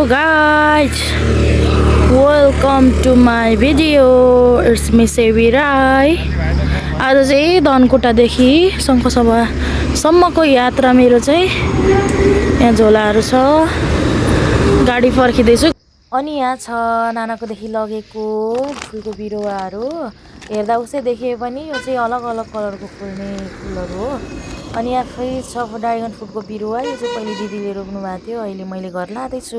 guys, welcome to my video. It's me Sevi Rai. आज चाहिँ धनकुटादेखि शङ्खसभासम्मको यात्रा मेरो चाहिँ यहाँ झोलाहरू छ। गाडी फर्किँदैछु अनि यहाँ छ नानाकोदेखि लगेको फुलको बिरुवाहरू। हेर्दा उसै देखिए पनि यो चाहिँ अलग अलग कलरको फुल्ने फुलहरू हो। अनि यहाँ फेरि छ ड्रागन फ्रुटको बिरुवा। यो चाहिँ पहिले दिदीले रोप्नु भएको थियो, अहिले मैले घर लाँदैछु।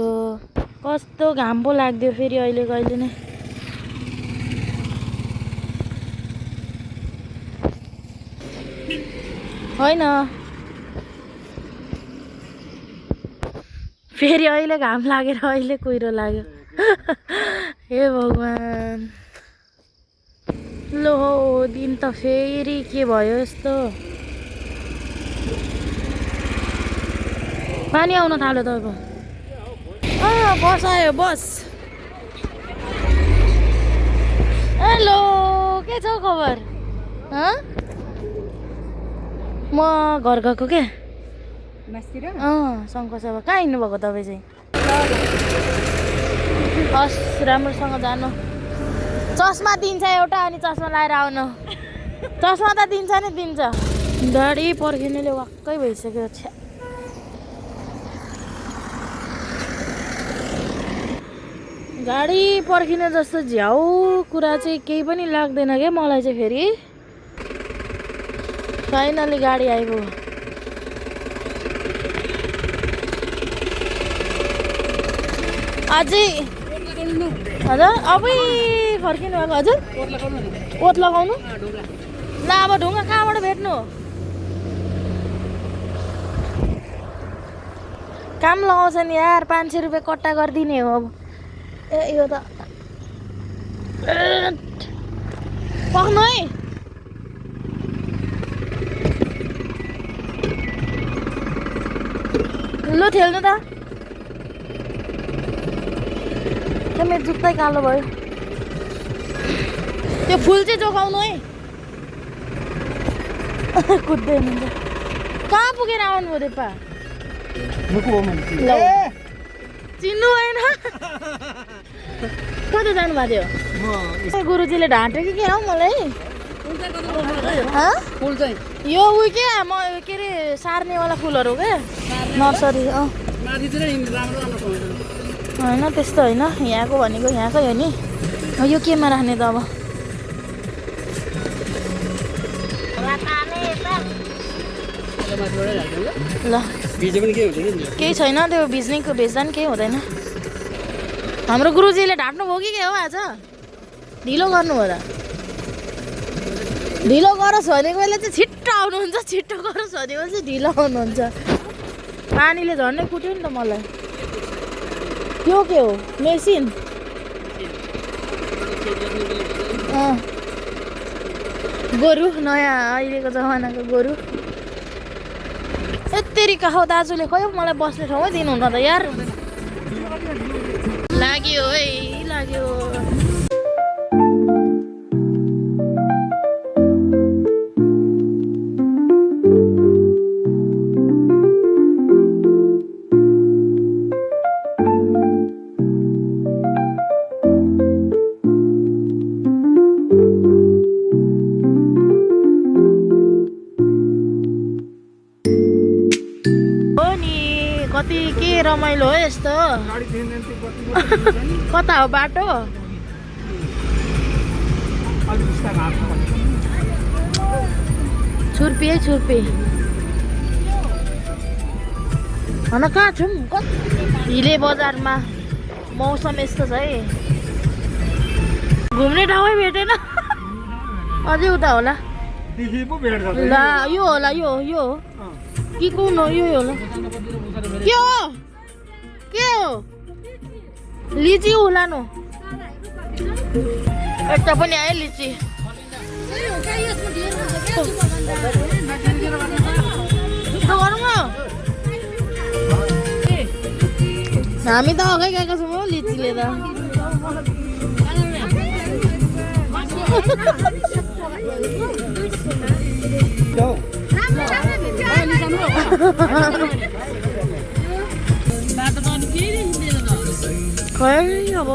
कस्तो घाम पो लाग्यो फेरि अहिले नै। होइन फेरि अहिले घाम लागेर अहिले कुहिरो लाग्यो। हे भगवान, लो दिन त फेरि के भयो यस्तो। पानी आउन थाल्यो तपाईँको। बस आयो बस। हेलो, के छ खबर? म घर गएको के शङ्खसभा। कहाँ हिँड्नुभएको तपाईँ चाहिँ? हस्, राम्रोसँग जानु। चस्मा दिन्छ एउटा, अनि चस्मा लाएर आउनु। चस्मा त दिन्छ नि दिन्छ। गाडी पर्खिनेले वाक्कै भइसक्यो। गाडी पर्खिने जस्तो झ्याउ कुरा चाहिँ केही पनि लाग्दैन क्या मलाई चाहिँ। फेरि फाइनली गाडी आइपुग्यो। अझै हजुर अबै फर्किनु भएको? हजुर ओत लगाउनु। ल अब ढुङ्गा कहाँबाट भेट्नु? काम लगाउँछ नि यार, 500 रुपियाँ कट्टा गरिदिने हो। अब ए यो त पक्नु है। लु ठेल्नु त। मेरो जुत्तै कालो भयो। त्यो फुल चाहिँ जोगाउनु है। कुद्दै हुन्छ। कहाँ पुगेर आउनुभयो रेपा? चिन्नु भएन? कता जानुभएको थियो? गुरुजीले ढाँट्यो कि के हौ मलाई। यो उयो के म के अरे सार्नेवाला फुलहरू क्या नर्सरी। होइन त्यस्तो होइन, यहाँको भनेको यहाँकै हो नि। यो केमा राख्ने त अब? ल केही छैन, त्यो भिज्नेको भेज्दा नि केही हुँदैन। हाम्रो गुरुजीले ढाँट्नु भयो कि के हो? आज ढिलो गर्नुभयो त। ढिलो गरोस् भनेको बेला चाहिँ छिट्टो आउनुहुन्छ, छिट्टो गरोस् भनेको चाहिँ ढिलो आउनुहुन्छ। पानीले झन्डै कुट्यो नि त मलाई। त्यो के हो? मेसिन? गोरु, नयाँ अहिलेको जमानाको गोरु। यत्तेरी कहाँ दाजुले खोइ मलाई बस्ने ठाउँमै दिनुहुन्न त यार। लाग्यो है लाग्यो। कति के रमाइलो हो यस्तो। कता हो बाटो? छुर्पी है छुर्पी। होइन कहाँ छौँ? हिले बजारमा मौसम यस्तो छ है। घुम्ने ठाउँै भेटेन। अझै उता होला। ल यो होला, यो यो कि कुन हो? यो होला। के हो? के हो? लिची होला नो। यता पनि आयो लिची। हामी त अघै गएका छौँ हौ लिचीले त। खै अब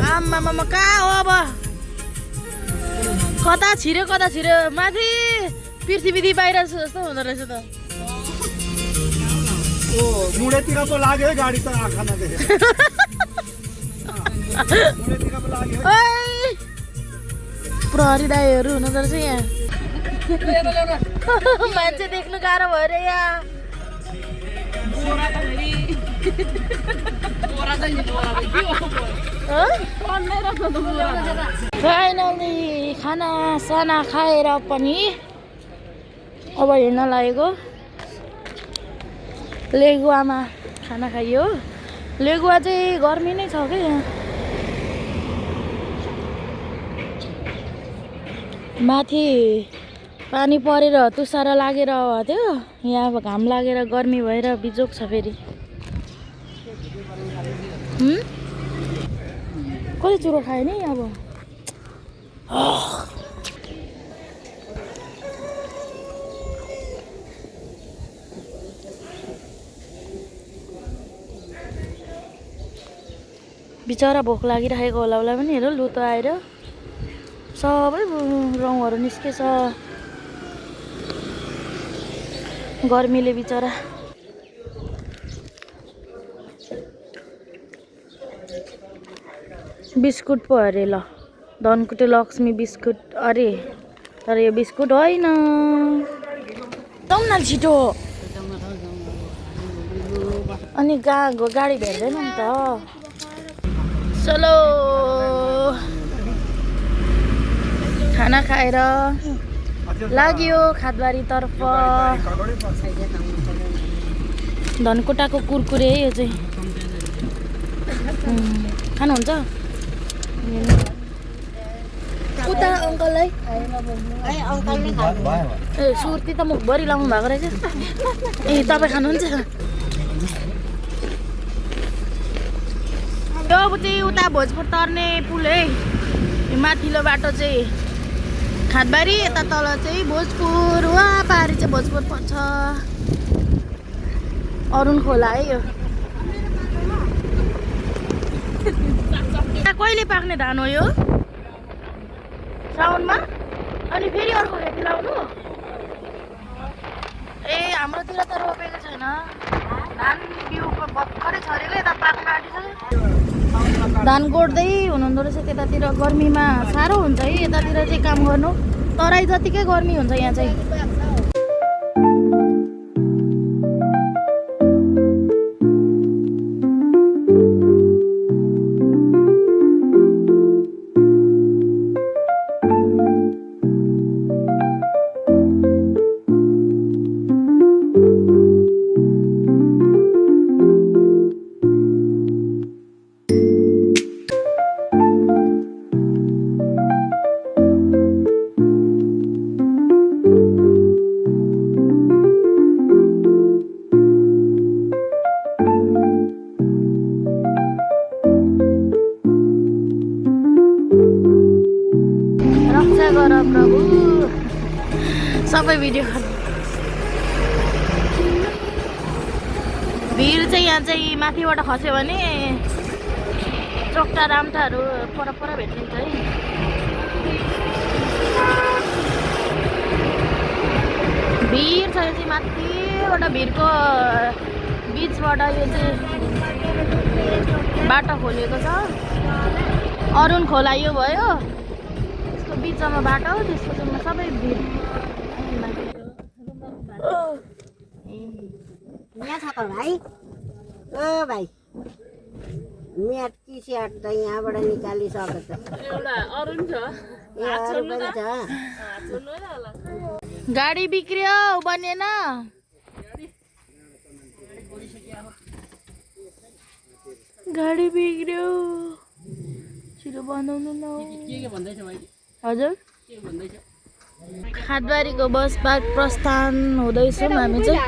आमामा कहाँ हो अब कता छिर्यो माथि पृथ्वी बाहिर जस्तो हुँदो रहेछ त मुडेतिर पो लाग्यो है गाडी त आँखा नदेखे मुडेतिर पो लाग्यो प्रहरी दाइहरू हुँदो रहेछ यहाँ मान्छे देख्नु गाह्रो भयो रे यहाँ फाइनली खाना साना खाएर पनि अब हिँड्न लागेको लेगुवामा खाना खाइयो लेगुवा चाहिँ गर्मी नै छ क्या यहाँ माथि पानी परेर तुसारो लागेर थियो यहाँ अब घाम लागेर गर्मी भएर बिजोक छ फेरि कसले चुरो खायो नि अब बिचरा भोक लागिरहेको होला उसलाई पनि हेर लुतो आएर सबै रौँहरू निस्केछ गर्मीले बिचरा बिस्कुट पो अरे ल धनकुटे लक्ष्मी बिस्कुट अरे तर यो बिस्कुट होइन जाउँ न छिटो अनि गाडी भेट्दैन नि त चलो खाना खाएर लाग्यो खादबारीतर्फ धनकुटाको कुरकुरे यो चाहिँ खानुहुन्छ उता अङ्कललाई ए सुर्ती त मुखभरि लाउनु भएको रहेछ ए तपाईँ खानुहुन्छ यो अब चाहिँ उता भोजपुर तर्ने पुल है माथिल्लो बाटो चाहिँ खादबारी यता तल चाहिँ भोजपुर वा पारी चाहिँ भोजपुर पर्छ अरुण खोला है यो कहिले पाक्ने धान हो यो साउनमा अनि फेरि अर्को खेती लाउनु ए हाम्रोतिर त रोपेको छैन धान बिउ भर्खरै छरेको यता पाक्न आँटिसक्यो धान गोड्दै हुनुहुँदो रहेछ त्यतातिर गर्मीमा साह्रो हुन्छ है यतातिर चाहिँ काम गर्नु तराई जतिकै गर्मी हुन्छ यहाँ चाहिँ प्रभु सबै भिडियो भिड चाहिँ यहाँ चाहिँ माथिबाट खस्यो भने चोक्टा रामटाहरू पर भेटिन्छ है भिड छ यो चाहिँ माथिबाट भिडको बिचबाट यो चाहिँ बाटो खोलेको छ अरुण खोला यो भयो बिचमा बाटो त्यसको चाहिँ सबै भिड यहाँ छ त भाइ ओ भाइ म्याट कि स्याट त यहाँबाट निकालिसकेको छ एउटा अरुण छ ए अरू पनि छ गाडी बिग्रियो बनेन गाडी बिग्रियो छिटो बनाउनु न हजुर खादबारीको बस पार्क प्रस्थान हुँदैछौँ हामी चाहिँ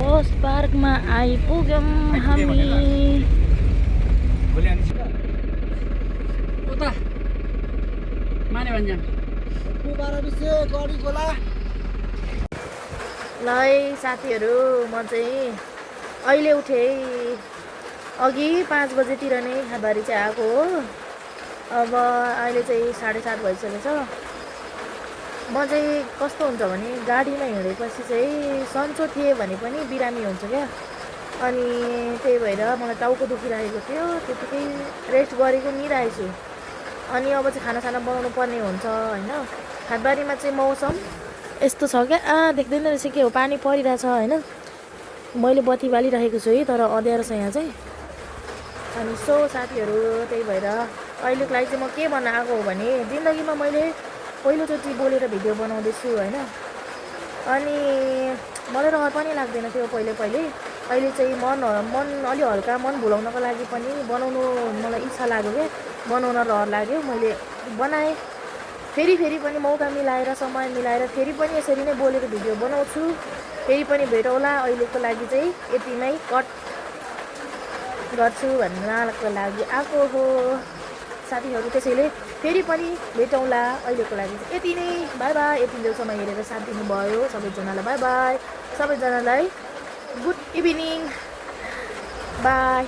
बस पार्कमा आइपुग्यौँ हामी ल है साथीहरू म चाहिँ अहिले उठेँ अघि 5 बजेतिर नै हातबारी चाहिँ आएको हो अब अहिले चाहिँ 7:30 भइसकेको छ म चाहिँ कस्तो हुन्छ भने गाडीमा हिँडेपछि चाहिँ सन्चो थिएँ भने पनि बिरामी हुन्छ क्या अनि त्यही भएर मलाई टाउको दुखिरहेको थियो त्यतिकै रेस्ट गरेको नि रहेछु अनि अब चाहिँ खानासाना बनाउनु पर्ने हुन्छ होइन हातबारीमा चाहिँ मौसम यस्तो छ क्या देख्दैन रहेछ के हो पानी परिरहेछ होइन मैले बत्ती बालिरहेको छु है तर अँध्यारो छ यहाँ चाहिँ अनि सो साथीहरू त्यही भएर अहिलेको लागि चाहिँ म के भन्न आएको हो भने जिन्दगीमा मैले पहिलोचोटि बोलेर भिडियो बनाउँदैछु होइन अनि मलाई रहर पनि लाग्दैन थियो पहिले अहिले चाहिँ मन अलि हल्का मन भुलाउनको लागि पनि बनाउनु मलाई इच्छा लाग्यो क्या बनाउन रहर लाग्यो मैले बनाएँ फेरि पनि मौका मिलाएर समय मिलाएर फेरि पनि यसरी नै बोलेर भिडियो बनाउँछु फेरि पनि भेटौँला अहिलेको लागि चाहिँ यतिमै कट गर्छु भन्नको लागि आएको हो साथीहरू त्यसैले फेरि पनि भेटौँला अहिलेको लागि चाहिँ यति नै बाई बाई यति बेलसम्म हेरेर साथ दिनुभयो सबैजनालाई बाई बाई सबैजनालाई गुड इभिनिङ बाई